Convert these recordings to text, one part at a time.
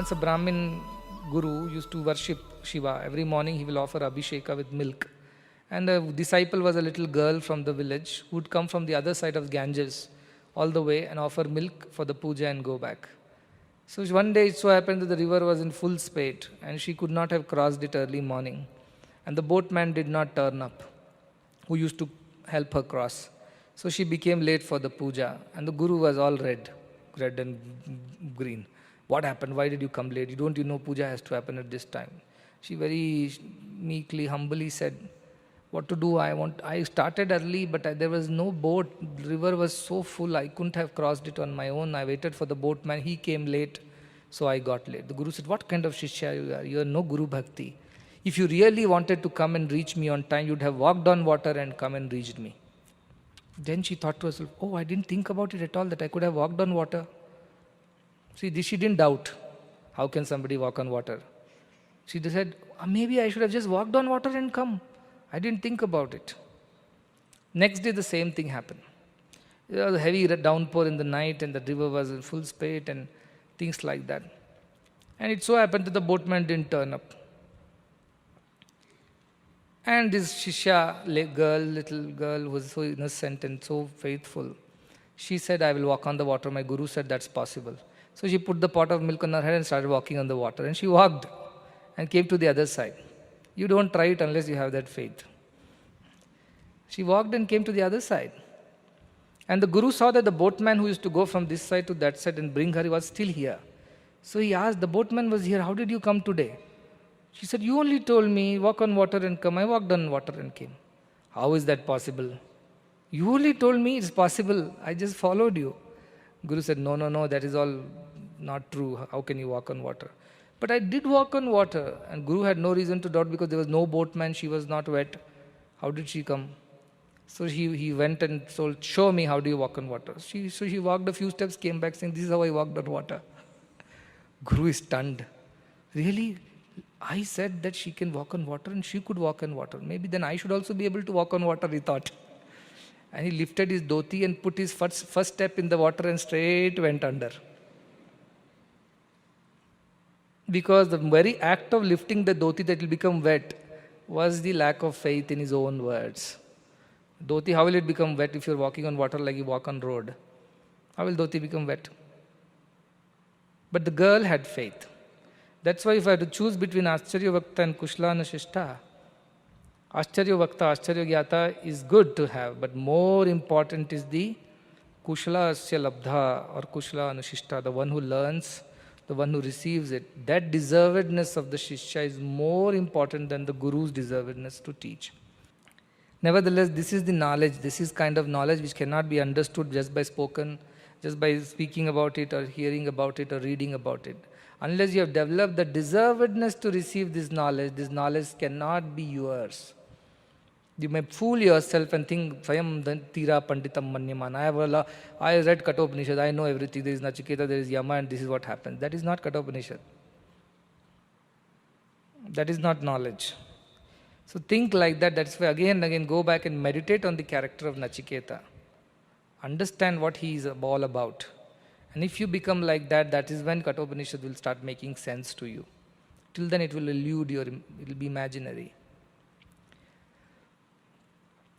Once a Brahmin guru used to worship Shiva. Every morning he will offer abhisheka with milk. And the disciple was a little girl from the village who would come from the other side of Ganges all the way and offer milk for the puja and go back. So one day it so happened that the river was in full spate and she could not have crossed it early morning. And the boatman did not turn up, who used to help her cross. So she became late for the puja and the guru was all red and green. What happened? Why did you come late? You know puja has to happen at this time. She very meekly, humbly said, what to do? I started early, but there was no boat. The river was so full, I couldn't have crossed it on my own. I waited for the boatman. He came late, so I got late. The Guru said, what kind of shishya you are? You are no Guru Bhakti. If you really wanted to come and reach me on time, you'd have walked on water and come and reached me. Then she thought to herself, oh, I didn't think about it at all, that I could have walked on water. See, this she didn't doubt. How can somebody walk on water? She said, maybe I should have just walked on water and come. I didn't think about it. Next day the same thing happened. There was a heavy downpour in the night and the river was in full spate and things like that. And it so happened that the boatman didn't turn up. And this Shishya little girl who was so innocent and so faithful, she said, I will walk on the water. My Guru said that's possible. So she put the pot of milk on her head and started walking on the water. And she walked and came to the other side. You don't try it unless you have that faith. She walked and came to the other side. And the Guru saw that the boatman who used to go from this side to that side and bring her was still here. So he asked, the boatman was here, how did you come today? She said, you only told me, walk on water and come. I walked on water and came. How is that possible? You only told me it's possible. I just followed you. Guru said, no, that is all not true. How can you walk on water? But I did walk on water. And Guru had no reason to doubt because there was no boatman. She was not wet. How did she come? So he went and told, show me how do you walk on water. So she walked a few steps, came back saying, this is how I walked on water. Guru is stunned. Really? I said that she can walk on water and she could walk on water. Maybe then I should also be able to walk on water, he thought. And he lifted his dhoti and put his first step in the water and straight went under. Because the very act of lifting the dhoti that will become wet was the lack of faith in his own words. Dhoti, how will it become wet if you're walking on water like you walk on road? How will dhoti become wet? But the girl had faith. That's why if I had to choose between Ascharya Vakta and Kushla Anushishta, Ascharya Vakta, Ascharya Gyata is good to have, but more important is the Kushla Asya Labdha or Kushla Anushishta, the one who learns, the one who receives it. That deservedness of the Shishya is more important than the Guru's deservedness to teach. Nevertheless, this is the knowledge, this is kind of knowledge which cannot be understood just by speaking about it or hearing about it or reading about it. Unless you have developed the deservedness to receive this knowledge cannot be yours. You may fool yourself and think, Svayam Tira Panditam Manyaman. I read Kathopanishad, I know everything. There is Nachiketa, there is Yama, and this is what happens. That is not Kathopanishad. That is not knowledge. So think like that. That's why again and again go back and meditate on the character of Nachiketa. Understand what he is all about. And if you become like that, that is when Kathopanishad will start making sense to you. Till then it will elude you, it will be imaginary.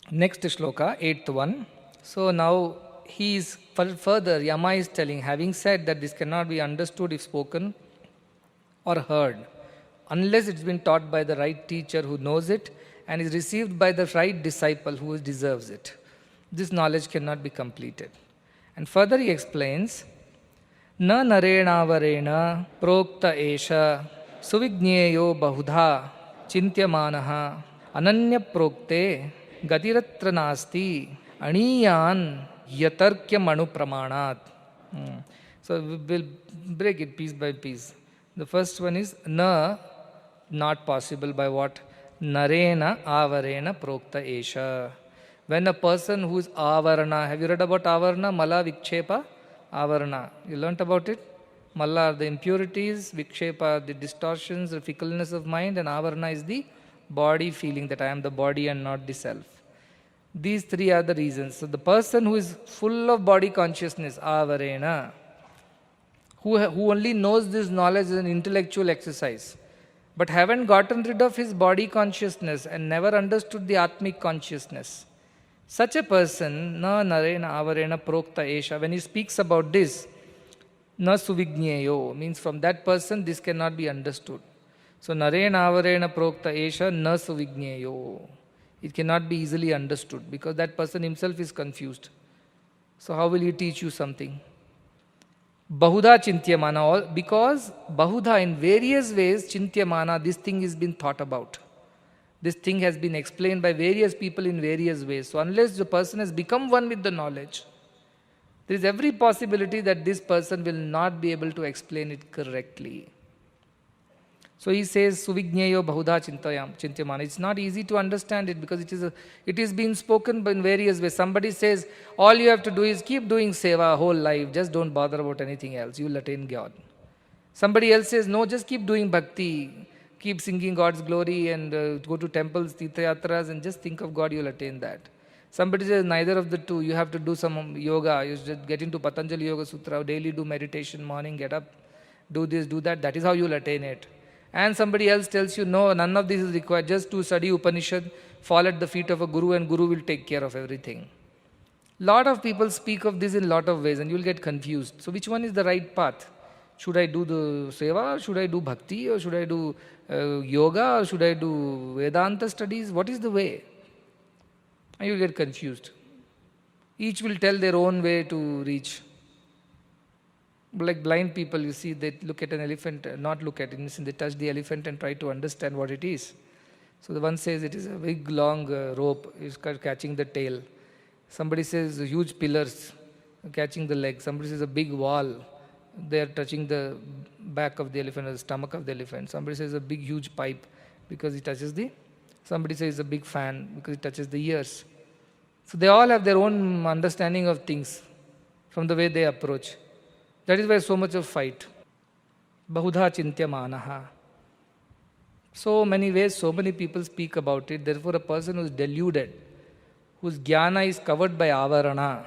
Next shloka, 8th one. So now he is further, Yama is telling, having said that this cannot be understood if spoken or heard, unless it's been taught by the right teacher who knows it and is received by the right disciple who deserves it. This knowledge cannot be completed. And further he explains, Na narena varena prokta esha suvigneyo bahudha chintyamanaha ananya prokte gatiratra nasti aṇoraṇīyān yatarkyam anupramanat. So we will break it piece by piece. The first one is na, not possible by what? Narena avarena prokta esha. When a person who is avarana, have you read about avarana? Mala vikshepa avarana. You learnt about it? Mala are the impurities, vikshepa are the distortions, the fickleness of mind, and avarana is the body feeling that I am the body and not the self. These three are the reasons. So the person who is full of body consciousness, avarena, who only knows this knowledge as an intellectual exercise, but haven't gotten rid of his body consciousness and never understood the Atmic consciousness. Such a person, na narena avarena prokta esha, when he speaks about this, na suvigneyo, means from that person this cannot be understood. So narena avarena prokta esha na suvigneyo. It cannot be easily understood because that person himself is confused. So how will he teach you something? Bahuda chintyamana, because bahuda in various ways chintyamana, this thing is been thought about. This thing has been explained by various people in various ways. So unless the person has become one with the knowledge, there is every possibility that this person will not be able to explain it correctly. So he says, Suvigneyo Bahuda Chintyamana. It's not easy to understand it because it is being spoken in various ways. Somebody says, all you have to do is keep doing seva whole life, just don't bother about anything else, you will attain God. Somebody else says, no, just keep doing bhakti, keep singing God's glory and go to temples, tirthayatras and just think of God, you will attain that. Somebody says, neither of the two, you have to do some yoga, you should get into Patanjali Yoga Sutra, daily do meditation, morning, get up, do this, do that, that is how you will attain it. And somebody else tells you, no, none of this is required, just to study Upanishad, fall at the feet of a guru and guru will take care of everything. Lot of people speak of this in lot of ways and you will get confused. So which one is the right path? Should I do the seva, or should I do bhakti, or should I do yoga, or should I do Vedanta studies? What is the way? And you will get confused. Each will tell their own way to reach. Like blind people, you see, they look at an elephant, not look at it, they touch the elephant and try to understand what it is. So the one says it is a big long rope, is catching the tail. Somebody says huge pillars, catching the leg. Somebody says a big wall, they are touching the back of the elephant or the stomach of the elephant. Somebody says a big huge pipe because it touches the, somebody says a big fan because it touches the ears. So they all have their own understanding of things from the way they approach. That is why so much of fight. Bahudha chintyamanaha. So many ways, so many people speak about it. Therefore, a person who is deluded, whose jnana is covered by avarana,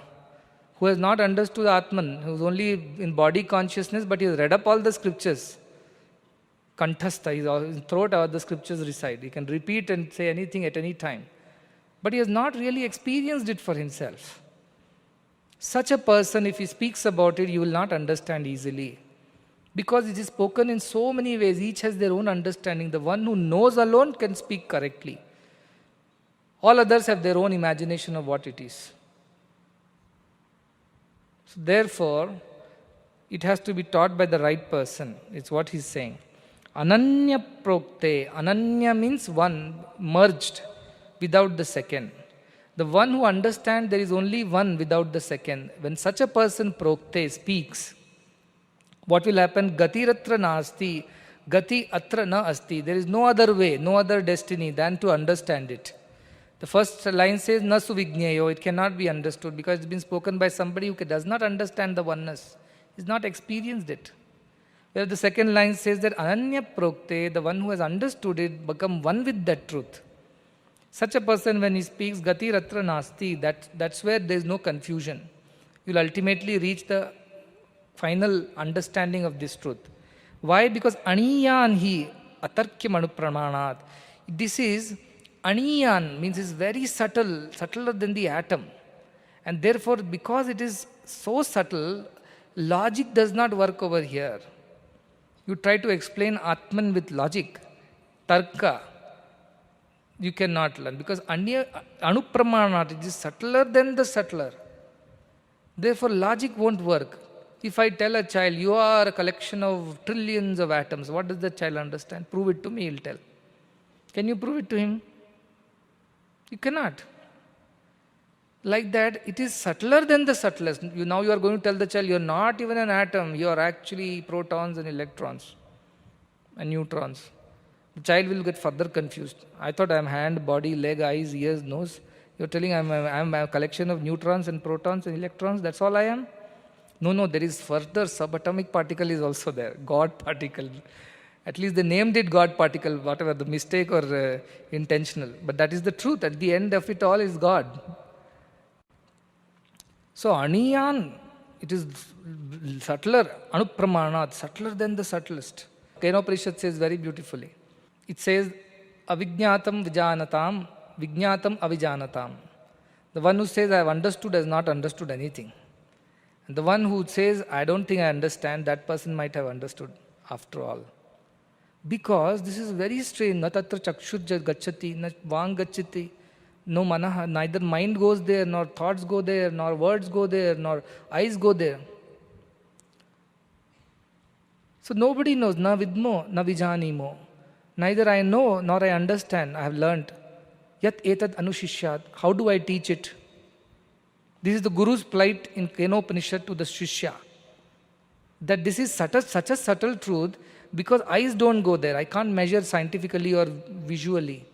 who has not understood Atman, who is only in body consciousness, but he has read up all the scriptures. Kanthastha, his throat all the scriptures reside. He can repeat and say anything at any time. But he has not really experienced it for himself. Such a person, if he speaks about it, you will not understand easily. Because it is spoken in so many ways, each has their own understanding. The one who knows alone can speak correctly. All others have their own imagination of what it is. So therefore, it has to be taught by the right person. It's what he's saying. Ananya prokte. Ananya means one, merged, without the second. The one who understands there is only one without the second. When such a person prokte speaks, what will happen? Gati ratra nasti, gati atra na asti. There is no other way, no other destiny than to understand it. The first line says, na suvigneyo. It cannot be understood because it's been spoken by somebody who does not understand the oneness. He's not experienced it. Where the second line says that ananya prokte, the one who has understood it, become one with that truth. Such a person, when he speaks, gati ratra nasti, that's where there is no confusion. You will ultimately reach the final understanding of this truth. Why? Because aṇoraṇīyān hi atarkyam anupramanat. This is, aṇoraṇīyān means it's very subtle, subtler than the atom. And therefore, because it is so subtle, logic does not work over here. You try to explain Atman with logic, tarka, you cannot learn because anupramanat, it is subtler than the subtler. Therefore, logic won't work. If I tell a child, you are a collection of trillions of atoms, what does the child understand? Prove it to me, he'll tell. Can you prove it to him? You cannot. Like that, it is subtler than the subtlest. Now you are going to tell the child, you are not even an atom, you are actually protons and electrons and neutrons. The child will get further confused. I thought I am hand, body, leg, eyes, ears, nose. You are telling I am a collection of neutrons and protons and electrons, that's all I am? No, there is further subatomic particle is also there, God particle. At least they named it God particle, whatever, the mistake or intentional. But that is the truth. At the end of it all is God. So aṇoraṇīyān, It is subtler, anupramanat, subtler than the subtlest. Kathopanishad says very beautifully. It says, avijñātam vijānatam, vijñātam avijānatam. The one who says, I have understood, has not understood anything. And the one who says, I don't think I understand, that person might have understood after all. Because this is very strange. Na tatra chakshurja gacchati, na vang gacchati, no manaha. Neither mind goes there, nor thoughts go there, nor words go there, nor eyes go there. So nobody knows. Na vidmo, na vijanimo. Neither I know, nor I understand. I have learnt. Yat etad anushishyat. How do I teach it? This is the Guru's plight in Kathopanishad to the Shishya. That this is such a subtle truth because eyes don't go there. I can't measure scientifically or visually.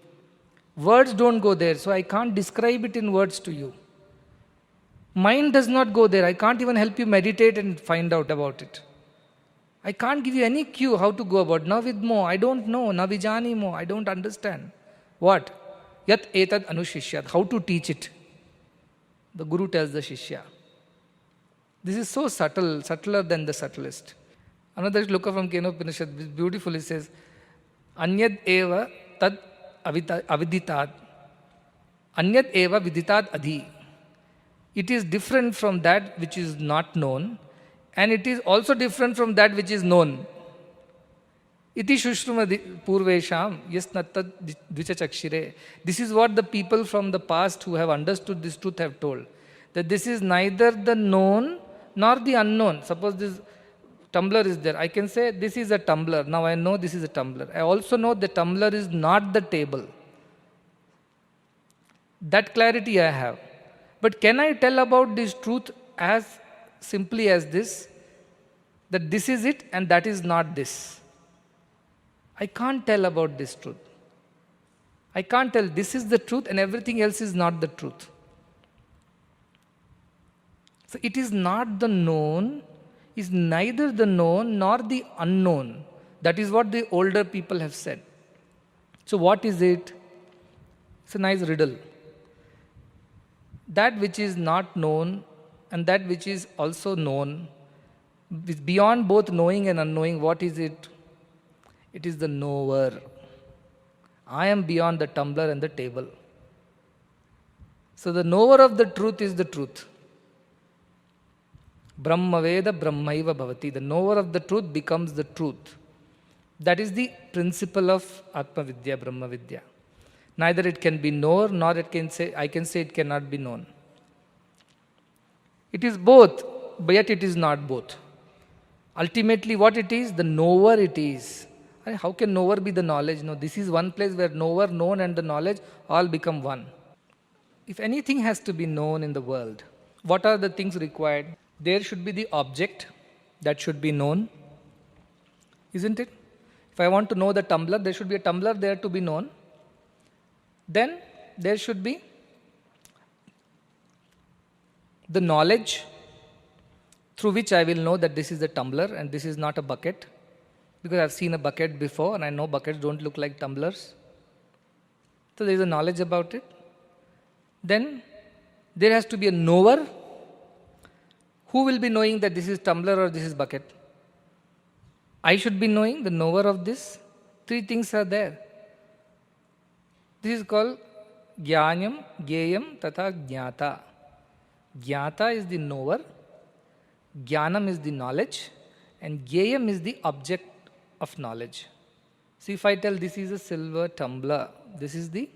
Words don't go there, so I can't describe it in words to you. Mind does not go there. I can't even help you meditate and find out about it. I can't give you any cue how to go about. Na vidmo, I don't know. Na vijanimo, I don't understand. What? Yat etad anushishyat. How to teach it? The Guru tells the Shishya. This is so subtle, subtler than the subtlest. Another shloka from Kathopanishad beautifully says, Anyad eva tad aviditat. Anyad eva viditat adhi. It is different from that which is not known, and it is also different from that which is known. Iti shushruma purvesham yasnattad dvichachakshire. This is what the people from the past who have understood this truth have told. That this is neither the known nor the unknown. Suppose this tumbler is there. I can say this is a tumbler. Now I know this is a tumbler. I also know the tumbler is not the table. That clarity I have. But can I tell about this truth as simply as this? That this is it and that is not this. I can't tell about this truth. I can't tell this is the truth and everything else is not the truth. So it is not the known, is neither the known nor the unknown. That is what the older people have said. So what is it? It's a nice riddle. That which is not known and that which is also known, beyond both knowing and unknowing, what is it? It is the knower. I am beyond the tumbler and the table. So the knower of the truth is the truth. Brahmaveda Brahmaiva Bhavati. The knower of the truth becomes the truth. That is the principle of Atma Vidya, Brahma Vidya. Neither it can be known, nor I can say it cannot be known. It is both, but yet it is not both. Ultimately what it is? The knower it is. How can knower be the knowledge? No, this is one place where knower, known and the knowledge all become one. If anything has to be known in the world, what are the things required? There should be the object that should be known. Isn't it? If I want to know the tumbler, there should be a tumbler there to be known. Then there should be the knowledge through which I will know that this is a tumbler and this is not a bucket. Because I've seen a bucket before and I know buckets don't look like tumblers. So there is a knowledge about it. Then there has to be a knower. Who will be knowing that this is tumbler or this is bucket? I should be knowing, the knower of this. Three things are there. This is called Gyanam, Gayam, Tata Jnata. Jnata is the knower, Gyanam is the knowledge, and Gayam is the object of knowledge. See, if I tell this is a silver tumbler, this is the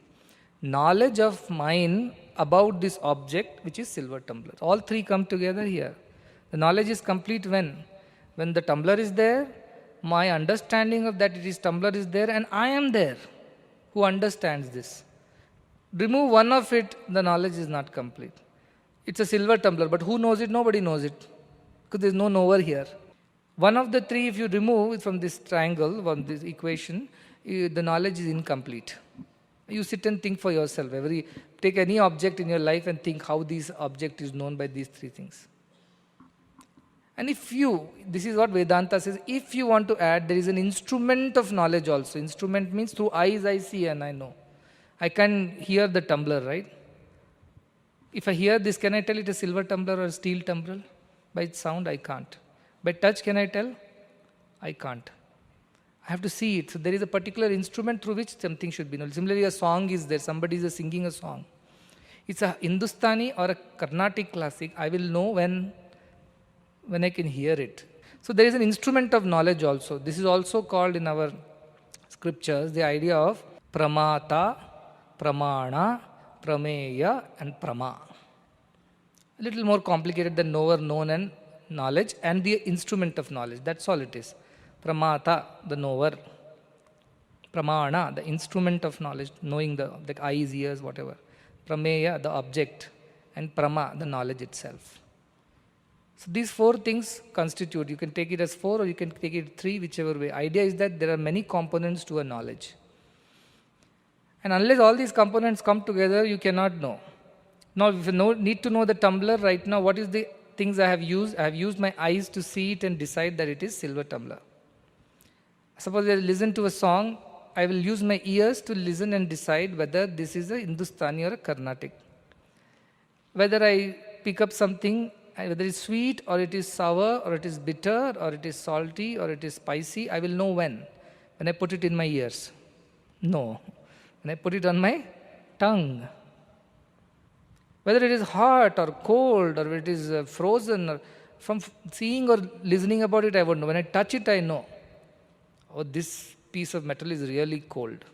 knowledge of mine about this object which is silver tumbler. All three come together here. The knowledge is complete when the tumbler is there, my understanding of that it is tumbler is there, and I am there who understands this. Remove one of it, the knowledge is not complete. It's a silver tumbler, but who knows it? Nobody knows it. Because there is no knower here. One of the three, if you remove from this triangle, from this equation, the knowledge is incomplete. You sit and think for yourself. Take any object in your life and think how this object is known by these three things. And this is what Vedanta says, if you want to add, there is an instrument of knowledge also. Instrument means through eyes I see and I know. I can hear the tumbler, right? If I hear this, can I tell it a silver tumbler or a steel tumbler? By its sound, I can't. By touch, can I tell? I can't. I have to see it. So there is a particular instrument through which something should be known. Similarly, a song is there. Somebody is singing a song. It's a Hindustani or a Carnatic classic. I will know when I can hear it. So there is an instrument of knowledge also. This is also called in our scriptures the idea of pramata, pramana, prameya and prama. A little more complicated than knower, known and knowledge and the instrument of knowledge. That's all it is. Pramata, the knower. Pramana, the instrument of knowledge, knowing the eyes, ears, whatever. Prameya, the object. And prama, the knowledge itself. So these four things constitute. You can take it as four or you can take it three, whichever way. Idea is that there are many components to a knowledge. And unless all these components come together, you cannot know. Now, if you need to know the tumbler right now, what is the things I have used? I have used my eyes to see it and decide that it is silver tumbler. Suppose I listen to a song, I will use my ears to listen and decide whether this is a Hindustani or a Carnatic. Whether I pick up something, whether it is sweet or it is sour or it is bitter or it is salty or it is spicy, I will know when I put it in my ears. No. When I put it on my tongue. Whether it is hot or cold or it is frozen, or from seeing or listening about it, I won't know. When I touch it, I know. Oh, this piece of metal is really cold.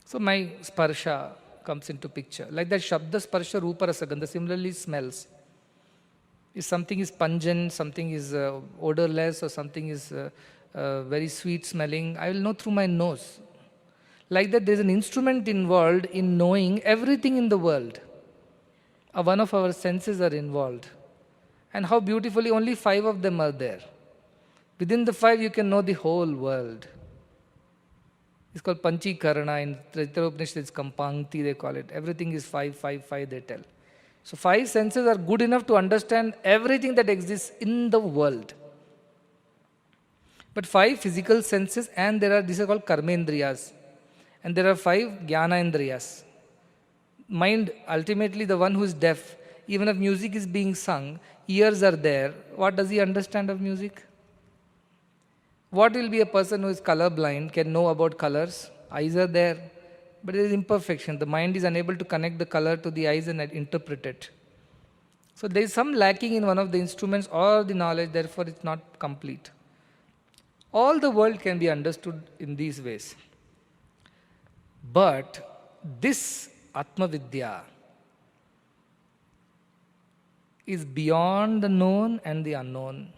So my sparsha comes into picture. Like that shabda, sparsha, rupa, rasa, gandha. Similarly, smells. If something is pungent, something is odorless, or something is very sweet smelling, I will know through my nose. Like that, there is an instrument involved in knowing everything in the world. One of our senses are involved. And how beautifully only 5 of them are there. Within the 5, you can know the whole world. It's called Panchikarana. In Kathopanishad, it's Kampangti, they call it. Everything is 5, 5, 5, they tell. So 5 senses are good enough to understand everything that exists in the world. But 5 physical senses, and these are called karmendriyas. And there are 5 jnanaindriyas. Mind, ultimately the one who is deaf, even if music is being sung, ears are there. What does he understand of music? What will be a person who is colorblind, can know about colors? Eyes are there, but there is imperfection. The mind is unable to connect the color to the eyes and interpret it. So there is some lacking in one of the instruments or the knowledge, therefore it's not complete. All the world can be understood in these ways. But this Atma Vidya is beyond the known and the unknown.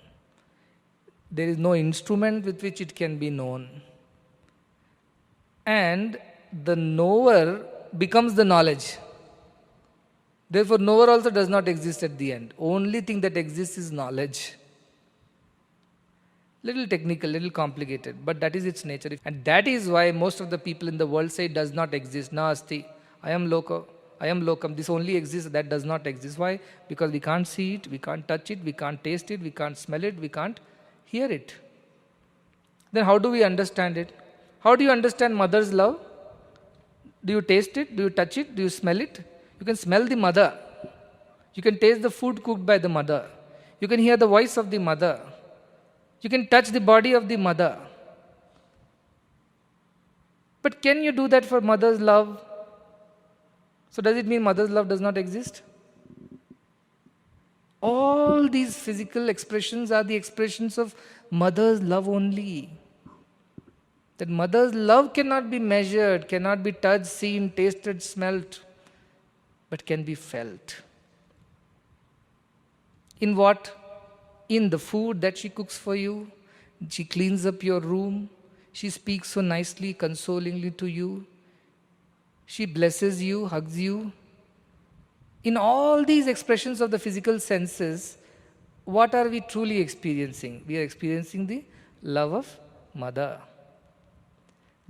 There is no instrument with which it can be known. And the knower becomes the knowledge. Therefore, knower also does not exist at the end. Only thing that exists is knowledge. Little technical, little complicated, but that is its nature. And that is why most of the people in the world say it does not exist. Nasti, I am loko, I am lokam. This only exists, that does not exist. Why? Because we can't see it, we can't touch it, we can't taste it, we can't smell it, we can't hear it. Then how do we understand it? How do you understand mother's love? Do you taste it? Do you touch it? Do you smell it? You can smell the mother. You can taste the food cooked by the mother. You can hear the voice of the mother. You can touch the body of the mother. But can you do that for mother's love? So does it mean mother's love does not exist? All these physical expressions are the expressions of mother's love only. That mother's love cannot be measured, cannot be touched, seen, tasted, smelt, but can be felt. In what? In the food that she cooks for you. She cleans up your room. She speaks so nicely, consolingly to you. She blesses you, hugs you. In all these expressions of the physical senses, what are we truly experiencing? We are experiencing the love of mother.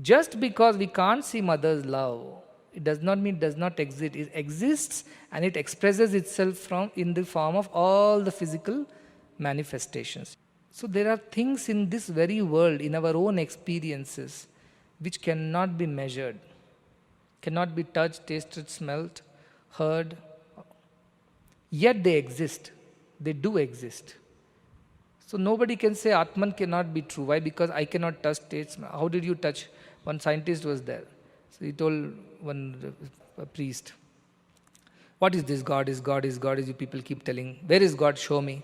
Just because we can't see mother's love, it does not mean it does not exist. It exists and it expresses itself in the form of all the physical manifestations. So there are things in this very world, in our own experiences, which cannot be measured, cannot be touched, tasted, smelt, heard. Yet they exist. They do exist. So nobody can say Atman cannot be true. Why? Because I cannot touch states. How did you touch? One scientist was there. So he told a priest, what is this? God is, God is, God is. You people keep telling. Where is God? Show me.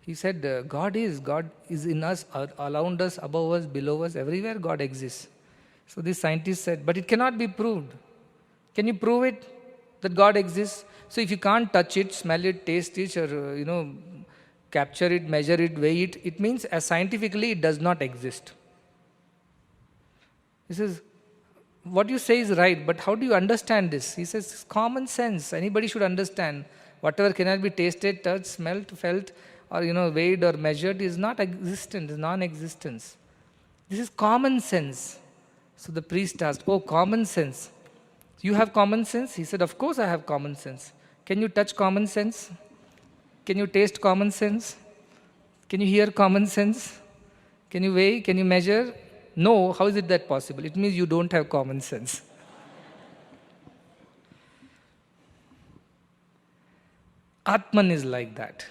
He said, God is in us, around us, above us, below us, everywhere God exists. So this scientist said, but it cannot be proved. Can you prove it, that God exists? So if you can't touch it, smell it, taste it, or, capture it, measure it, weigh it, it means as scientifically it does not exist. He says, what you say is right, but how do you understand this? He says, it's common sense. Anybody should understand. Whatever cannot be tasted, touched, smelt, felt, or weighed or measured is not existent, is non-existence. This is common sense. So the priest asked, oh, common sense. You have common sense? He said, of course I have common sense. Can you touch common sense? Can you taste common sense? Can you hear common sense? Can you weigh? Can you measure? No. How is it that possible? It means you don't have common sense. Atman is like that.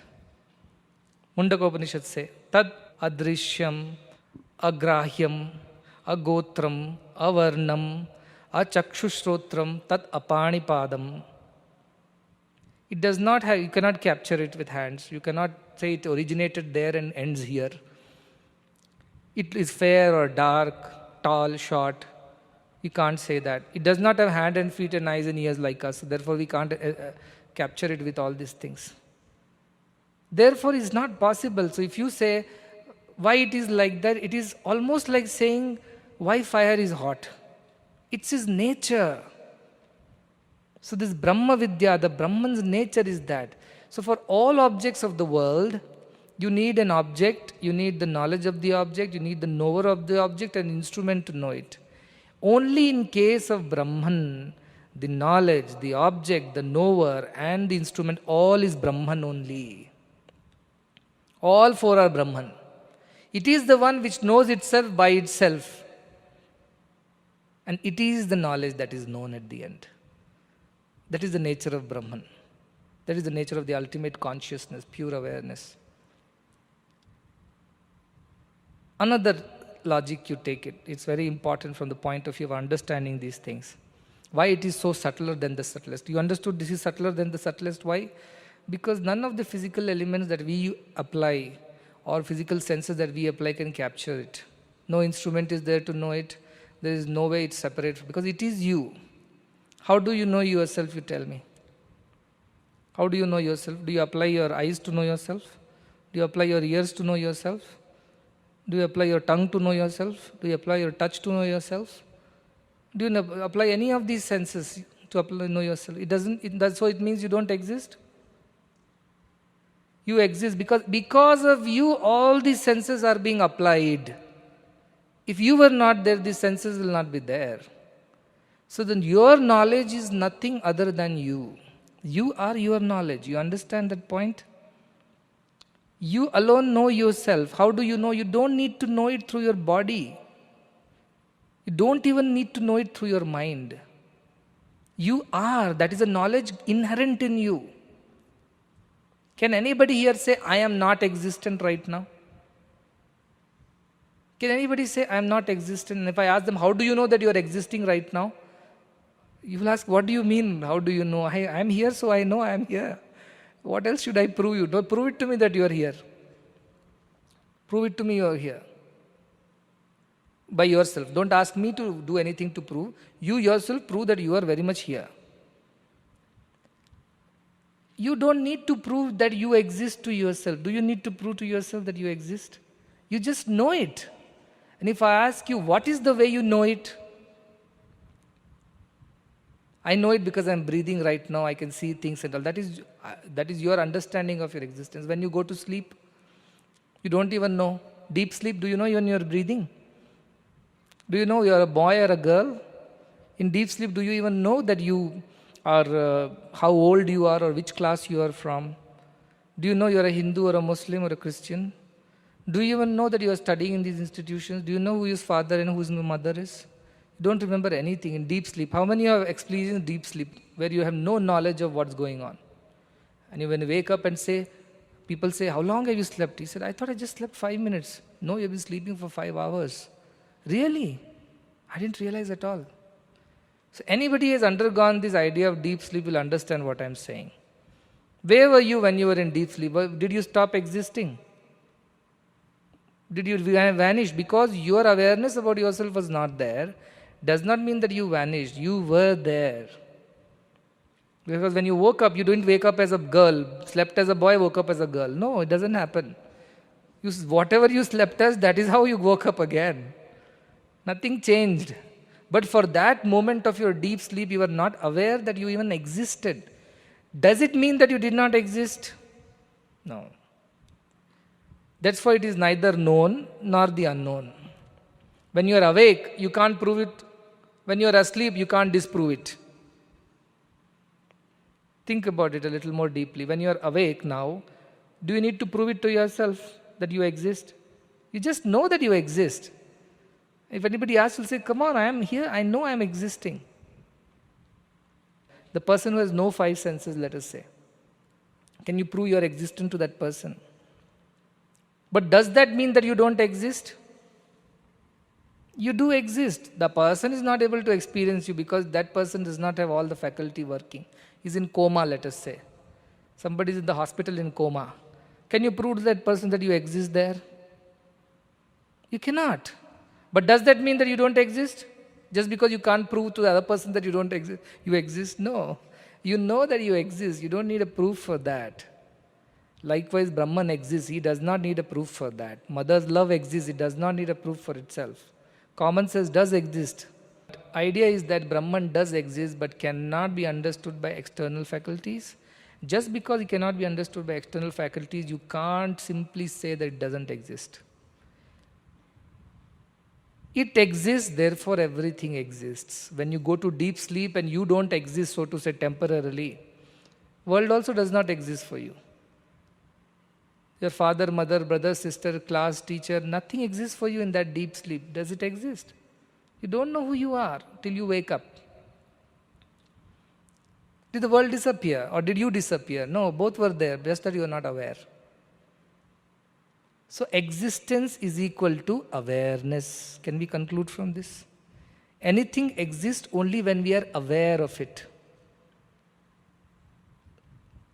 Mundakopanishad say, Tad adrishyam, agrahyam, agotram, avarnam, achakshushrotram, tat apanipadam. It does not have, you cannot capture it with hands. You cannot say it originated there and ends here. It is fair or dark, tall, short. You can't say that. It does not have hand and feet and eyes and ears like us. Therefore, we can't capture it with all these things. Therefore, it's not possible. So if you say why it is like that, it is almost like saying why fire is hot. It's his nature. So this Brahma Vidya, the Brahman's nature is that. So for all objects of the world, you need an object, you need the knowledge of the object, you need the knower of the object and instrument to know it. Only in case of Brahman, the knowledge, the object, the knower and the instrument, all is Brahman only. All four are Brahman. It is the one which knows itself by itself. And it is the knowledge that is known at the end. That is the nature of Brahman. That is the nature of the ultimate consciousness, pure awareness. Another logic you take it, it's very important from the point of view of understanding these things. Why it is so subtler than the subtlest. You understood this is subtler than the subtlest. Why? Because none of the physical elements that we apply or physical senses that we apply can capture it. No instrument is there to know it. There is no way it's separate because it is you. How do you know yourself, you tell me? How do you know yourself? Do you apply your eyes to know yourself? Do you apply your ears to know yourself? Do you apply your tongue to know yourself? Do you apply your touch to know yourself? Do you apply any of these senses to know yourself? So it means you don't exist? You exist because of you all these senses are being applied. If you were not there, these senses will not be there. So then your knowledge is nothing other than you. You are your knowledge. You understand that point? You alone know yourself. How do you know? You don't need to know it through your body. You don't even need to know it through your mind. You are. That is a knowledge inherent in you. Can anybody here say, I am not existent right now? Can anybody say, I am not existent? And if I ask them, how do you know that you are existing right now? You will ask, what do you mean? How do you know? I am here, so I know I am here. What else should I prove you? Don't prove it to me that you are here. Prove it to me you are here. By yourself. Don't ask me to do anything to prove. You yourself prove that you are very much here. You don't need to prove that you exist to yourself. Do you need to prove to yourself that you exist? You just know it. And if I ask you, what is the way you know it? I know it because I'm breathing right now. I can see things and all. That is your understanding of your existence. When you go to sleep, you don't even know. Deep sleep, do you know when you're breathing? Do you know you're a boy or a girl? In deep sleep, do you even know that you are, how old you are or which class you are from? Do you know you're a Hindu or a Muslim or a Christian? Do you even know that you are studying in these institutions? Do you know who his father and who his mother is? You don't remember anything in deep sleep. How many have experienced deep sleep where you have no knowledge of what's going on? And you when you wake up and say, People say, how long have you slept? He said, I thought I just slept 5 minutes. No, you've been sleeping for 5 hours. Really? I didn't realize at all. So anybody who has undergone this idea of deep sleep will understand what I'm saying. Where were you when you were in deep sleep? Did you stop existing? Did you vanish? Because your awareness about yourself was not there, does not mean that you vanished. You were there. Because when you woke up, you didn't wake up as a girl, slept as a boy, woke up as a girl. No, it doesn't happen. Whatever you slept as, that is how you woke up again. Nothing changed. But for that moment of your deep sleep, you were not aware that you even existed. Does it mean that you did not exist? No. That's why it is neither known nor the unknown. When you are awake, you can't prove it. When you are asleep, you can't disprove it. Think about it a little more deeply. When you are awake now, do you need to prove it to yourself that you exist? You just know that you exist. If anybody asks, you'll say, come on, I am here, I know I am existing. The person who has no 5 senses, let us say, can you prove your existence to that person? But does that mean that you don't exist? You do exist. The person is not able to experience you because that person does not have all the faculty working. He's in coma, let us say. Somebody is in the hospital in coma. Can you prove to that person that you exist there? You cannot. But does that mean that you don't exist? Just because you can't prove to the other person that you don't exist, you exist? No. You know that you exist. You don't need a proof for that. Likewise, Brahman exists. He does not need a proof for that. Mother's love exists. It does not need a proof for itself. Common sense does exist. Idea is that Brahman does exist but cannot be understood by external faculties. Just because it cannot be understood by external faculties, you can't simply say that it doesn't exist. It exists, therefore everything exists. When you go to deep sleep and you don't exist, so to say, temporarily, world also does not exist for you. Your father, mother, brother, sister, class, teacher, nothing exists for you in that deep sleep. Does it exist? You don't know who you are till you wake up. Did the world disappear or did you disappear? No, both were there, just that you are not aware. So existence is equal to awareness. Can we conclude from this? Anything exists only when we are aware of it.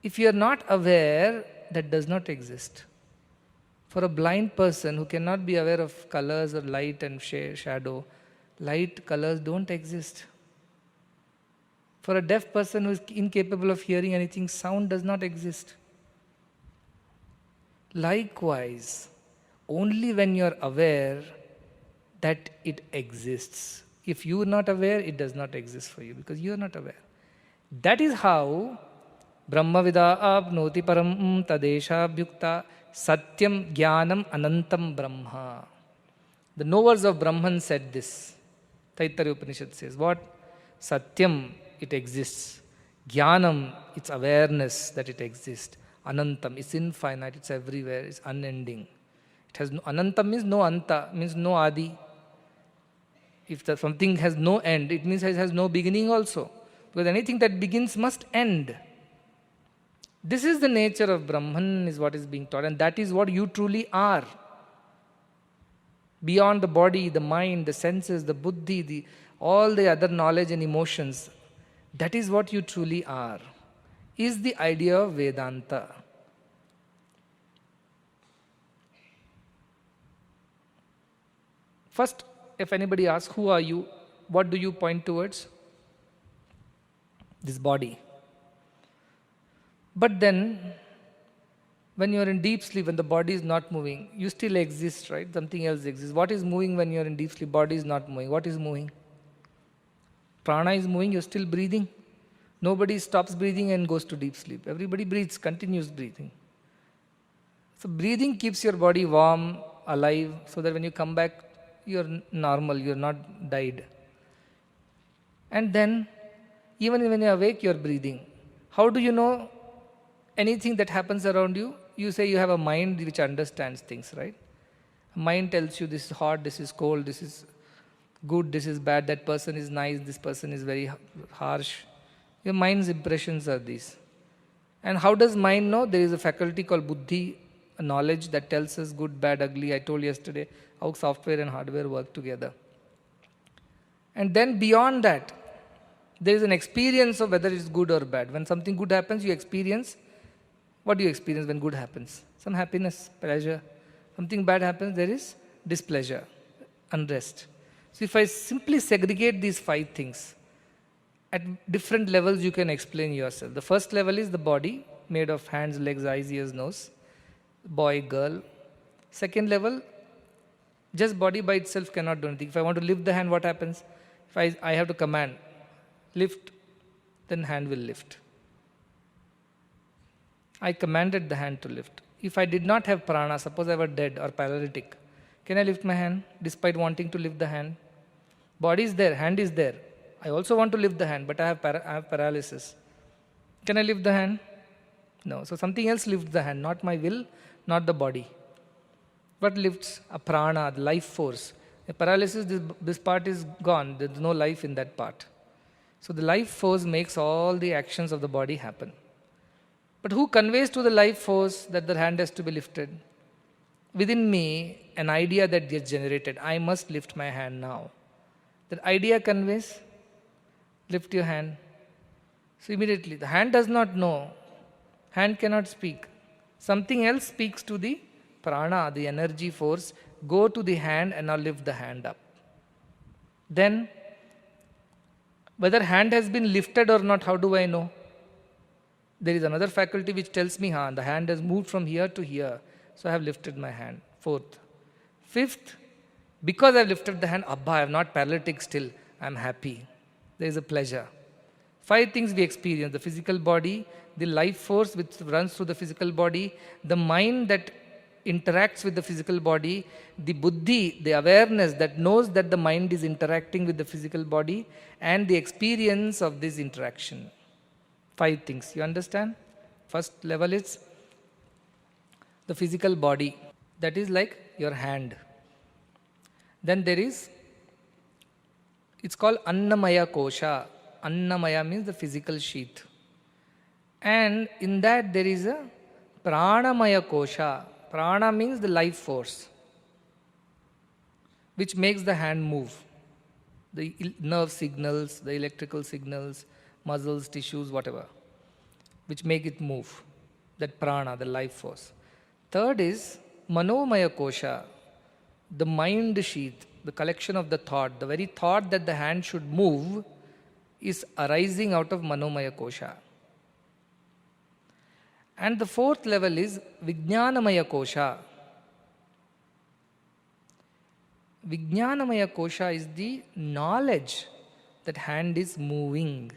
If you are not aware, that does not exist. For a blind person who cannot be aware of colors or light and shadow, light, colors don't exist. For a deaf person who is incapable of hearing anything, sound does not exist. Likewise, only when you are aware that it exists. If you are not aware, it does not exist for you because you are not aware. That is how Brahmavida apnoti param tadesha bhyukta satyam gyanam anantam brahma. The knowers of Brahman said this. Taittiriya Upanishad says, what? Satyam, it exists. Gyanam, it's awareness that it exists. Anantam, it's infinite, it's everywhere, it's unending. It has no, Anantam means no anta, means no adi. If something has no end, it means it has no beginning also. Because anything that begins must end. This is the nature of Brahman, is what is being taught, and that is what you truly are. Beyond the body, the mind, the senses, the buddhi, all the other knowledge and emotions, that is what you truly are, is the idea of Vedanta. First, if anybody asks, who are you? What do you point towards? This body. But then, when you are in deep sleep, when the body is not moving, you still exist, right? Something else exists. What is moving when you are in deep sleep? Body is not moving. What is moving? Prana is moving, you are still breathing. Nobody stops breathing and goes to deep sleep. Everybody breathes, continues breathing. So breathing keeps your body warm, alive, so that when you come back, you are normal, you are not died. And then, even when you are awake, you are breathing. How do you know anything that happens around you? You say you have a mind which understands things, right? Mind tells you this is hot, this is cold, this is good, this is bad, that person is nice, this person is very harsh. Your mind's impressions are these. And how does mind know? There is a faculty called buddhi, a knowledge that tells us good, bad, ugly. I told yesterday how software and hardware work together. And then beyond that, there is an experience of whether it's good or bad. When something good happens, you experience. What do you experience when good happens? Some happiness, pleasure. Something bad happens, there is displeasure, unrest. So if I simply segregate these 5 things, at different levels you can explain yourself. The first level is the body, made of hands, legs, eyes, ears, nose. Boy, girl. Second level, just body by itself cannot do anything. If I want to lift the hand, what happens? If I have to command, lift, then hand will lift. I commanded the hand to lift. If I did not have prana, suppose I were dead or paralytic, can I lift my hand despite wanting to lift the hand? Body is there, hand is there. I also want to lift the hand, but I have paralysis. Can I lift the hand? No. So something else lifts the hand, not my will, not the body. What lifts? A prana, the life force. A paralysis, this part is gone. There is no life in that part. So the life force makes all the actions of the body happen. But who conveys to the life force that the hand has to be lifted? Within me, an idea that gets generated. I must lift my hand now. That idea conveys, lift your hand. So immediately, the hand does not know. Hand cannot speak. Something else speaks to the prana, the energy force. Go to the hand and now lift the hand up. Then, whether hand has been lifted or not, how do I know? There is another faculty which tells me, the hand has moved from here to here. So I have lifted my hand. Fourth. Fifth, because I have lifted the hand, I am not paralytic still. I am happy. There is a pleasure. 5 things we experience. The physical body, the life force which runs through the physical body, the mind that interacts with the physical body, the buddhi, the awareness that knows that the mind is interacting with the physical body, and the experience of this interaction. 5 things. You understand? First level is the physical body. That is like your hand. Then there is, it's called Annamaya Kosha. Annamaya means the physical sheath. And in that there is a Pranamaya Kosha. Prana means the life force, which makes the hand move. The nerve signals, the electrical signals, muscles, tissues, whatever, which make it move. That prana, the life force. Third is Manomaya Kosha, the mind sheath, the collection of the thought. The very thought that the hand should move is arising out of Manomaya Kosha. And the fourth level is Vijnanamaya Kosha. Vijnanamaya Kosha is the knowledge that hand is moving.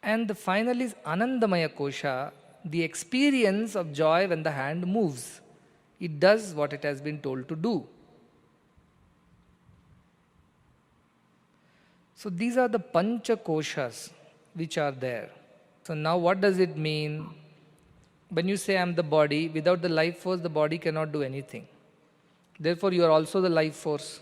And the final is Anandamaya Kosha, the experience of joy when the hand moves. It does what it has been told to do. So these are the Pancha Koshas which are there. So now what does it mean? When you say I am the body, without the life force, the body cannot do anything. Therefore, you are also the life force.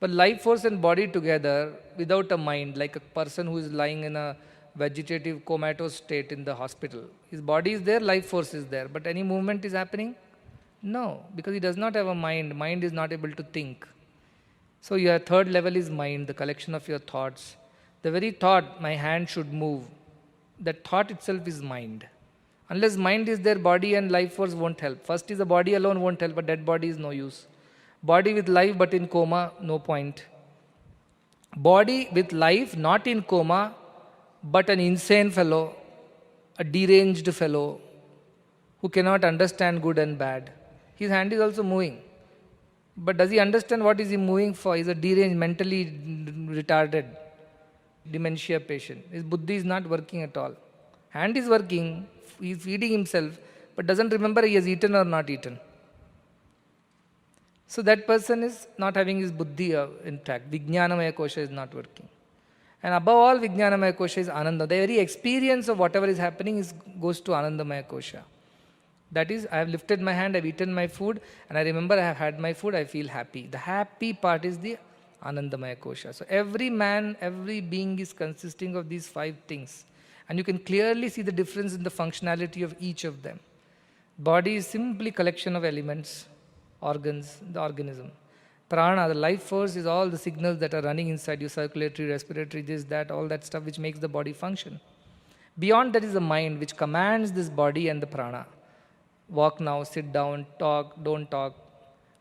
But life force and body together, without a mind, like a person who is lying in a vegetative comatose state in the hospital. His body is there, life force is there. But any movement is happening? No, because he does not have a mind. Mind is not able to think. So your third level is mind, the collection of your thoughts. The very thought, my hand should move, that thought itself is mind. Unless mind is there, body and life force won't help. First is the body alone won't help, a dead body is no use. Body with life but in coma, no point. Body with life, not in coma, but an insane fellow, a deranged fellow, who cannot understand good and bad. His hand is also moving. But does he understand what is he moving for? He is a deranged, mentally retarded, dementia patient. His buddhi is not working at all. Hand is working, he is feeding himself, but doesn't remember he has eaten or not eaten. So that person is not having his buddhi intact. Vijnanamaya Kosha is not working. And above all, Vijnanamaya Kosha is Ananda. The very experience of whatever is happening goes to Anandamaya Kosha. That is, I have lifted my hand, I have eaten my food, and I remember I have had my food, I feel happy. The happy part is the Anandamaya Kosha. So every man, every being is consisting of these 5 things. And you can clearly see the difference in the functionality of each of them. Body is simply collection of elements, organs, the organism. Prana, the life force, is all the signals that are running inside you, circulatory, respiratory, this, that, all that stuff which makes the body function. Beyond that is the mind which commands this body and the prana. Walk now, sit down, talk, don't talk.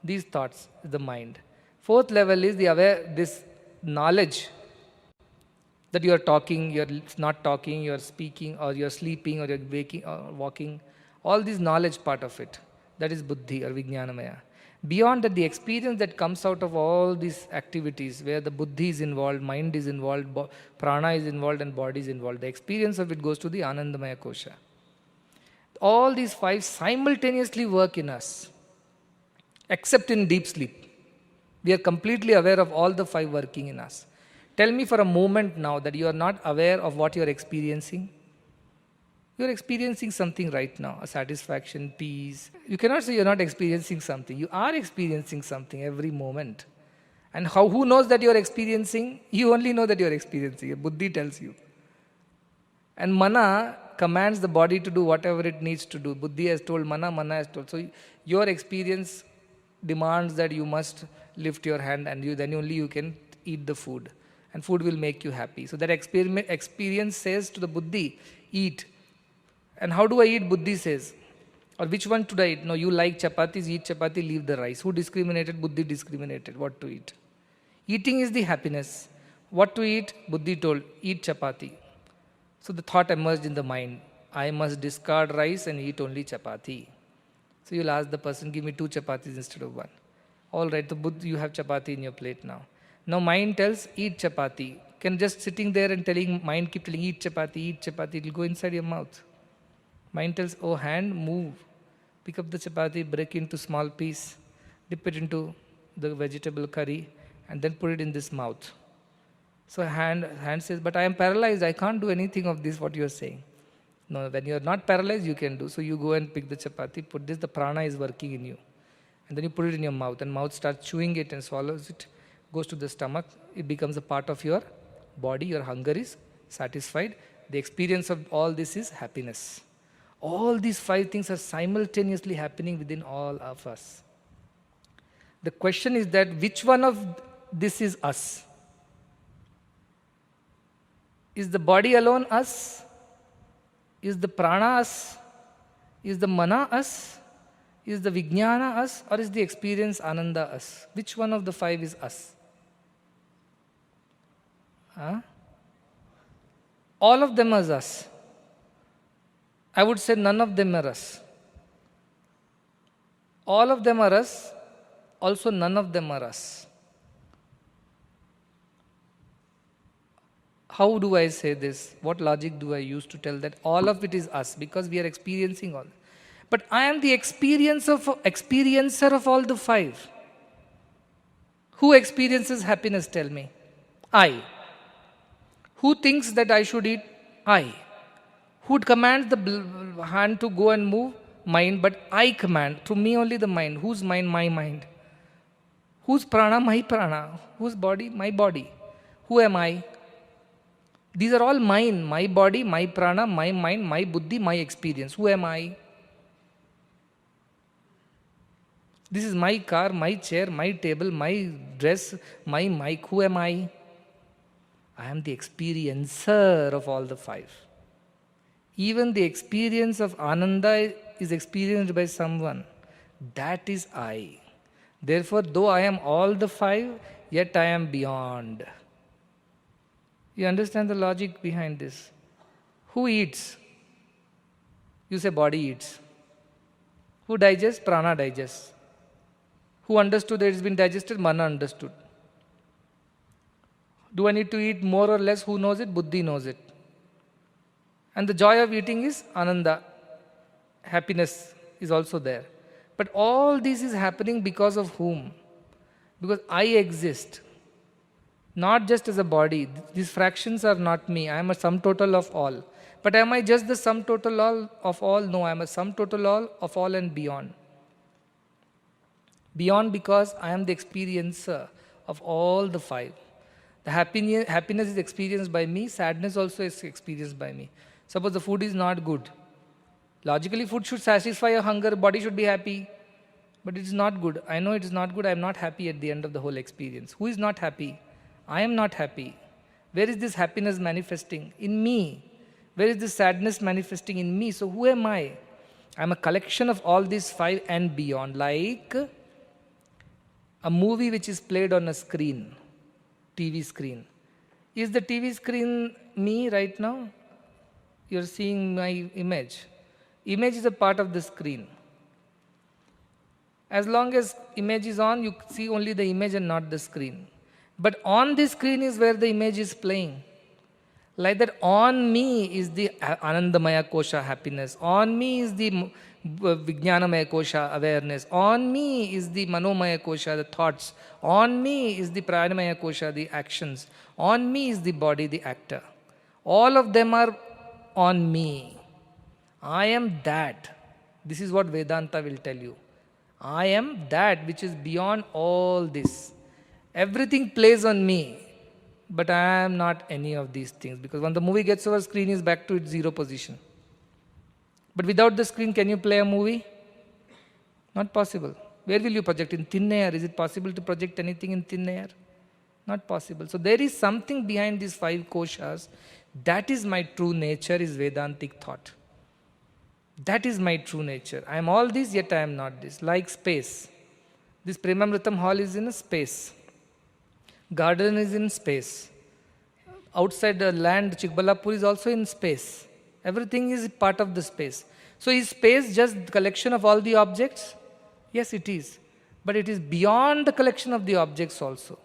These thoughts is the mind. Fourth level is this knowledge that you are talking, you are not talking, you are speaking, or you are sleeping, or you are waking, or walking. All this knowledge part of it. That is buddhi or vijnanamaya. Beyond that, the experience that comes out of all these activities, where the buddhi is involved, mind is involved, prana is involved, and body is involved, the experience of it goes to the anandamaya kosha. All these five simultaneously work in us, except in deep sleep. We are completely aware of all the five working in us. Tell me for a moment now that you are not aware of what you are experiencing. You are experiencing something right now, a satisfaction, peace. You cannot say you are not experiencing something. You are experiencing something every moment. And who knows that you are experiencing? You only know that you are experiencing. Buddhi tells you. And mana commands the body to do whatever it needs to do. Buddhi has told mana, mana has told. So your experience demands that you must lift your hand, and then only you can eat the food. And food will make you happy. So that experience says to the buddhi, eat. And how do I eat? Buddhi says. Or which one should I eat? No, you like chapatis, eat chapati, leave the rice. Who discriminated? Buddhi discriminated what to eat. Eating is the happiness. What to eat? Buddhi told, eat chapati. So the thought emerged in the mind, I must discard rice and eat only chapati. So you'll ask the person, give me 2 chapatis instead of 1. All right, the Buddha, you have chapati in your plate now. Now mind tells, eat chapati. Can just sitting there and mind keep telling, eat chapati, it will go inside your mouth. Mind tells, oh hand, move. Pick up the chapati, break into small piece, dip it into the vegetable curry, and then put it in this mouth. So hand says, but I am paralyzed, I can't do anything of this, what you are saying. No, when you are not paralyzed, you can do. So you go and pick the chapati, put this, the prana is working in you. And then you put it in your mouth, and mouth starts chewing it and swallows it, goes to the stomach, it becomes a part of your body, your hunger is satisfied. The experience of all this is happiness. All these 5 things are simultaneously happening within all of us. The question is that which one of this is us? Is the body alone us? Is the prana us? Is the mana us? Is the vijnana us? Or is the experience ananda us? Which one of the 5 is us? All of them are us. I would say none of them are us. All of them are us, also none of them are us. How do I say this? What logic do I use to tell that all of it is us? Because we are experiencing all. But I am the experiencer of all the 5. Who experiences happiness, tell me? I. Who thinks that I should eat? I. Who commands the hand to go and move? Mind, but I command. Through me only the mind. Whose mind? My mind. Whose prana? My prana. Whose body? My body. Who am I? These are all mine. My body, my prana, my mind, my buddhi, my experience. Who am I? This is my car, my chair, my table, my dress, my mic. Who am I? I am the experiencer of all the 5. Even the experience of Ananda is experienced by someone. That is I. Therefore, though I am all the 5, yet I am beyond. You understand the logic behind this? Who eats? You say body eats. Who digests? Prana digests. Who understood that it's been digested? Mana understood. Do I need to eat more or less? Who knows it? Buddhi knows it. And the joy of eating is ananda. Happiness is also there. But all this is happening because of whom? Because I exist. Not just as a body. These fractions are not me. I am a sum total of all. But am I just the sum total of all? No, I am a sum total of all and beyond. Beyond because I am the experiencer of all the 5. The happiness is experienced by me. Sadness also is experienced by me. Suppose the food is not good. Logically, food should satisfy your hunger, body should be happy. But it is not good. I know it is not good. I am not happy at the end of the whole experience. Who is not happy? I am not happy. Where is this happiness manifesting? In me. Where is this sadness manifesting? In me. So who am I? I am a collection of all these five and beyond. Like a movie which is played on a screen, TV screen. Is the TV screen me right now? You are seeing my image. Image is a part of the screen. As long as image is on, you see only the image and not the screen. But on the screen is where the image is playing. Like that, on me is the Anandamaya Kosha happiness. On me is the Vijnanamaya Kosha awareness. On me is the Manomaya Kosha, the thoughts. On me is the Pranamaya Kosha, the actions. On me is the body, the actor. All of them are on me. I am that. This is what Vedanta will tell you. I am that which is beyond all this. Everything plays on me, but I am not any of these things. Because when the movie gets over, screen is back to its zero position. But without the screen, can you play a movie? Not possible. Where will you project? In thin air. Is it possible to project anything in thin air? Not possible. So there is something behind these five koshas. That is my true nature, is Vedantic thought. That is my true nature. I am all this, yet I am not this. Like space. This Premamritam hall is in a space. Garden is in space. Outside the land, Chikbalapur is also in space. Everything is part of the space. So is space just the collection of all the objects? Yes, it is. But it is beyond the collection of the objects also.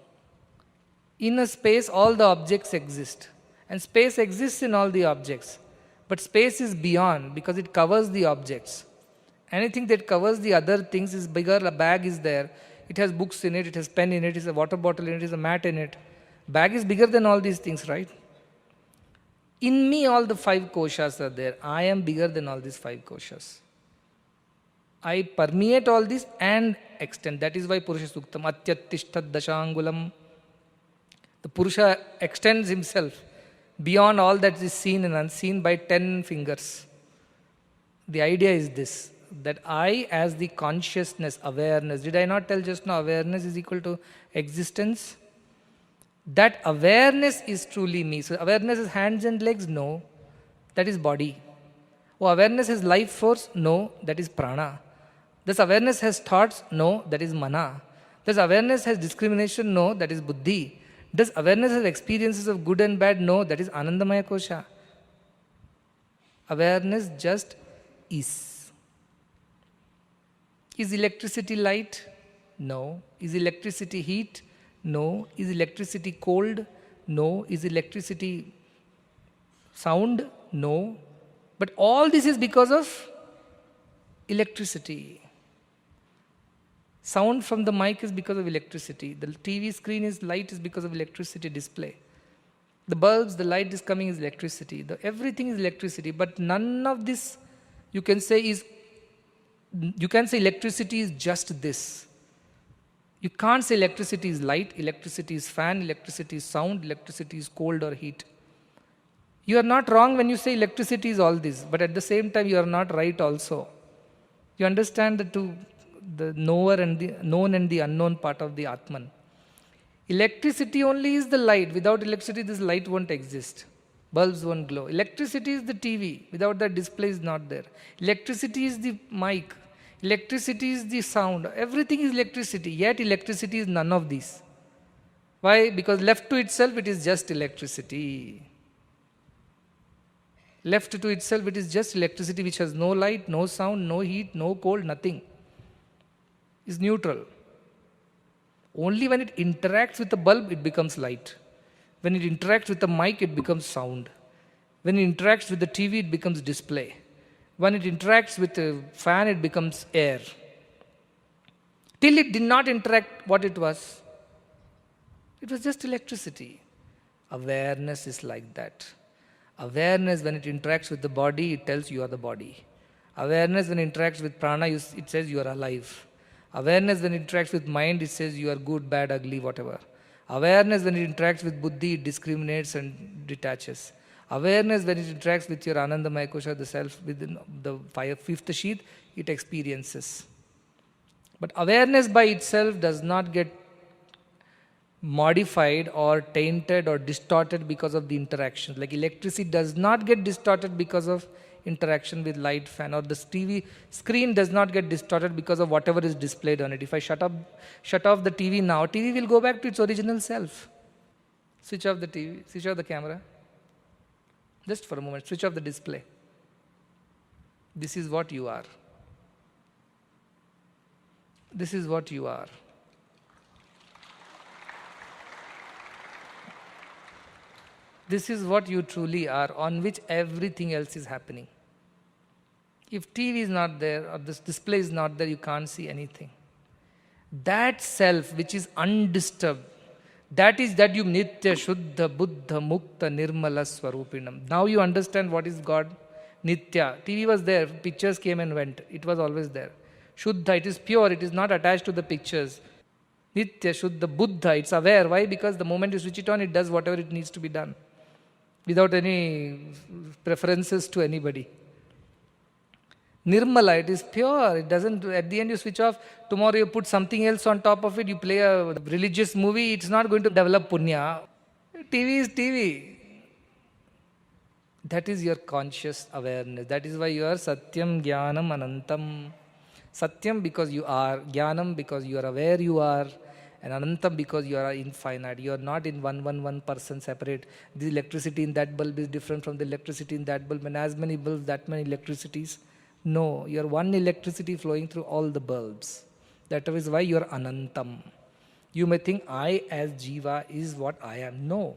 In a space, all the objects exist. And space exists in all the objects. But space is beyond because it covers the objects. Anything that covers the other things is bigger. A bag is there. It has books in it. It has pen in it. It has a water bottle in it. It has a mat in it. Bag is bigger than all these things, right? In me, all the five koshas are there. I am bigger than all these five koshas. I permeate all this and extend. That is why Purusha Suktam, Atyattishtat Dashangulam. The Purusha extends himself beyond all that is seen and unseen by 10 fingers. The idea is this, that I as the consciousness, awareness, did I not tell just now awareness is equal to existence? That awareness is truly me. So awareness is hands and legs? No. That is body. Oh, awareness has life force? No. That is prana. Does awareness has thoughts? No. That is mana. Does awareness has discrimination? No. That is buddhi. Does awareness have experiences of good and bad? No, that is Anandamaya Kosha. Awareness just is. Is electricity light? No. Is electricity heat? No. Is electricity cold? No. Is electricity sound? No. But all this is because of electricity. Sound from the mic is because of electricity. The TV screen is light is because of electricity display. The bulbs, the light is coming is electricity. Everything is electricity. But none of this you can say electricity is just this. You can't say electricity is light, electricity is fan, electricity is sound, electricity is cold or heat. You are not wrong when you say electricity is all this, but at the same time you are not right also. You understand the knower and the known and the unknown part of the Atman. Electricity only is the light. Without electricity, this light won't exist. Bulbs won't glow. Electricity is the TV. Without that, display is not there. Electricity is the mic. Electricity is the sound. Everything is electricity. Yet electricity is none of these. Why? Because left to itself, it is just electricity. Left to itself, it is just electricity which has no light, no sound, no heat, no cold, nothing. Is neutral. Only when it interacts with the bulb, it becomes light. When it interacts with the mic, it becomes sound. When it interacts with the TV, it becomes display. When it interacts with the fan, it becomes air. Till it did not interact, what it was? It was just electricity. Awareness is like that. Awareness, when it interacts with the body, it tells you are the body. Awareness, when it interacts with prana, it says you are alive. Awareness, when it interacts with mind, it says you are good, bad, ugly, whatever. Awareness, when it interacts with buddhi, it discriminates and detaches. Awareness, when it interacts with your Anandamaya Kosha, the self within the fifth sheath, it experiences. But awareness by itself does not get modified or tainted or distorted because of the interaction. Like electricity does not get distorted because of interaction with light, fan, or the TV screen does not get distorted because of whatever is displayed on it. If I shut off the TV now, TV will go back to its original self. Switch off the TV, switch off the camera. Just for a moment, switch off the display. This is what you are. This is what you are. This is what you truly are, on which everything else is happening. If TV is not there or this display is not there, you can't see anything. That self which is undisturbed, that is that you Nitya, Shuddha, Buddha, Mukta, Nirmala, Swarupinam. Now you understand what is God. Nitya. TV was there, pictures came and went. It was always there. Shuddha, it is pure, it is not attached to the pictures. Nitya, Shuddha, Buddha, it's aware. Why? Because the moment you switch it on, it does whatever it needs to be done. Without any preferences to anybody. Nirmala, it is pure. It doesn't, at the end you switch off, tomorrow you put something else on top of it, you play a religious movie, it's not going to develop punya. TV is TV. That is your conscious awareness. That is why you are Satyam, Gyanam, Anantam. Satyam because you are, Gyanam because you are aware you are, and Anantam because you are infinite. You are not in one person separate. The electricity in that bulb is different from the electricity in that bulb, and as many bulbs, that many electricities. No, you are one electricity flowing through all the bulbs. That is why you are Anantam. You may think I as Jiva is what I am. No.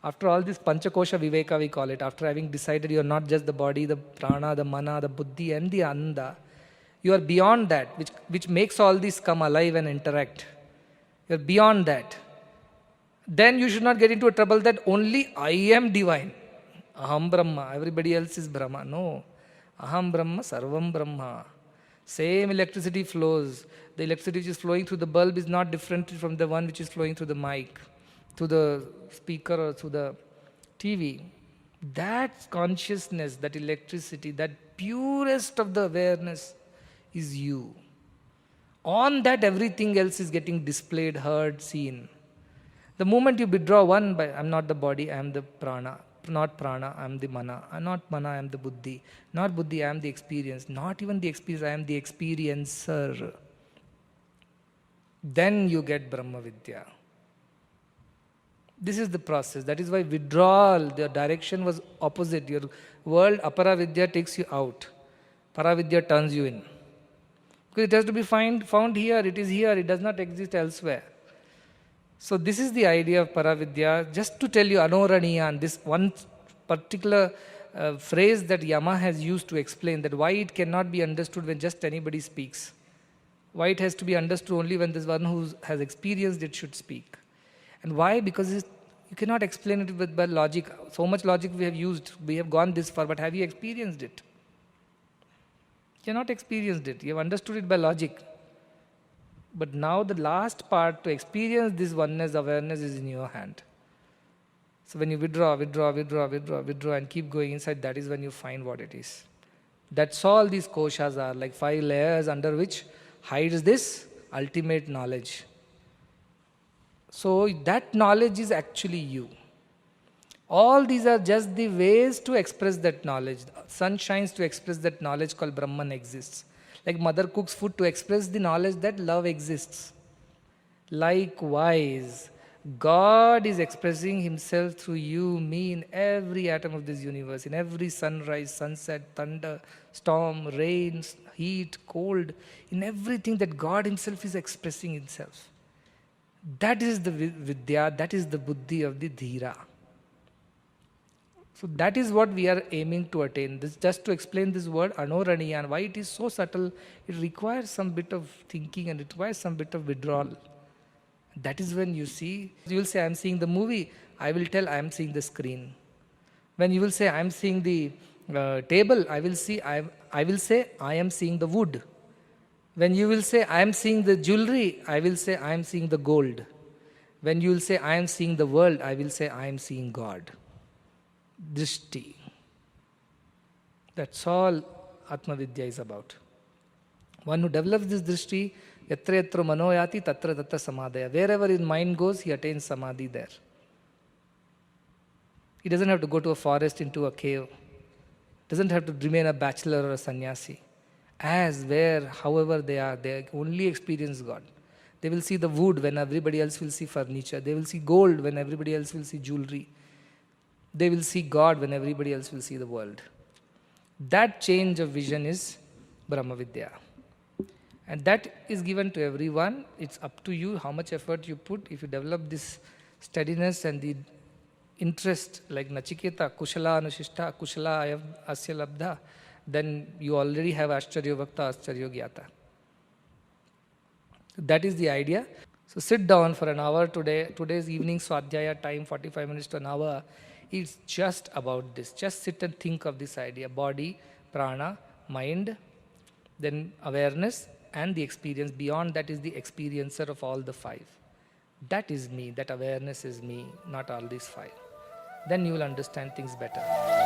After all this Panchakosha Viveka we call it, after having decided you are not just the body, the prana, the mana, the buddhi and the ananda, you are beyond that, which makes all these come alive and interact. You are beyond that. Then you should not get into a trouble that only I am divine. Aham Brahma, everybody else is Brahma. No. Aham Brahma, Sarvam Brahma. Same electricity flows. The electricity which is flowing through the bulb is not different from the one which is flowing through the mic, to the speaker or through the TV. That consciousness, that electricity, that purest of the awareness is you. On that everything else is getting displayed, heard, seen. The moment you withdraw one, I am not the body, I am the prana. Not prana, I am the mana. Not mana, I am the buddhi. Not buddhi, I am the experience. Not even the experience, I am the experiencer. Then you get Brahma Vidya. This is the process. That is why withdrawal, the direction was opposite. Your world, Apara Vidya takes you out. Paravidya turns you in. Because it has to be found here, it is here, it does not exist elsewhere. So this is the idea of Paravidya. Just to tell you aṇoraṇīyān, this one particular phrase that Yama has used to explain that why it cannot be understood when just anybody speaks. Why it has to be understood only when this one who has experienced it should speak. And why? Because you cannot explain it by logic. So much logic we have used, we have gone this far, but have you experienced it? You have not experienced it. You have understood it by logic. But now the last part to experience this oneness, awareness is in your hand. So when you withdraw and keep going inside, that is when you find what it is. That's all these koshas are, like 5 layers under which hides this ultimate knowledge. So that knowledge is actually you. All these are just the ways to express that knowledge. Sun shines to express that knowledge called Brahman exists. Like mother cooks food to express the knowledge that love exists. Likewise, God is expressing Himself through you, me, in every atom of this universe, in every sunrise, sunset, thunder, storm, rain, heat, cold, in everything that God Himself is expressing Himself. That is the Vidya, that is the Buddhi of the Dhira. So that is what we are aiming to attain. This, just to explain this word aṇoraṇīyān, why it is so subtle, it requires some bit of thinking and it requires some bit of withdrawal. That is when you see, you will say I am seeing the movie, I will tell I am seeing the screen. When you will say I am seeing the table, I will say I am seeing the wood. When you will say I am seeing the jewelry, I will say I am seeing the gold. When you will say I am seeing the world, I will say I am seeing God. drishti. That's all Atma Vidya is about. One who develops this drishti, yatra yatra manoyati tatra tatra samadhaya. Wherever his mind goes, he attains samadhi there. He doesn't have to go to a forest, into a cave. Doesn't have to remain a bachelor or a sannyasi. As, where, however they only experience God. They will see the wood when everybody else will see furniture. They will see gold when everybody else will see jewelry. They will see God when everybody else will see the world. That change of vision is Brahma Vidya. And that is given to everyone. It's up to you how much effort you put. If you develop this steadiness and the interest, like Nachiketa, Kushala Anushishta, Kushala Ayam Asya Labdha, then you already have Ashcharya Vakta, Ashcharya Gyata. That is the idea. So sit down for an hour today. Today's evening Swadhyaya time, 45 minutes to an hour. It's just about this. Just sit and think of this idea. Body, prana, mind, then awareness and the experience. Beyond that is the experiencer of all the five. That is me. That awareness is me, not all these five. Then you will understand things better.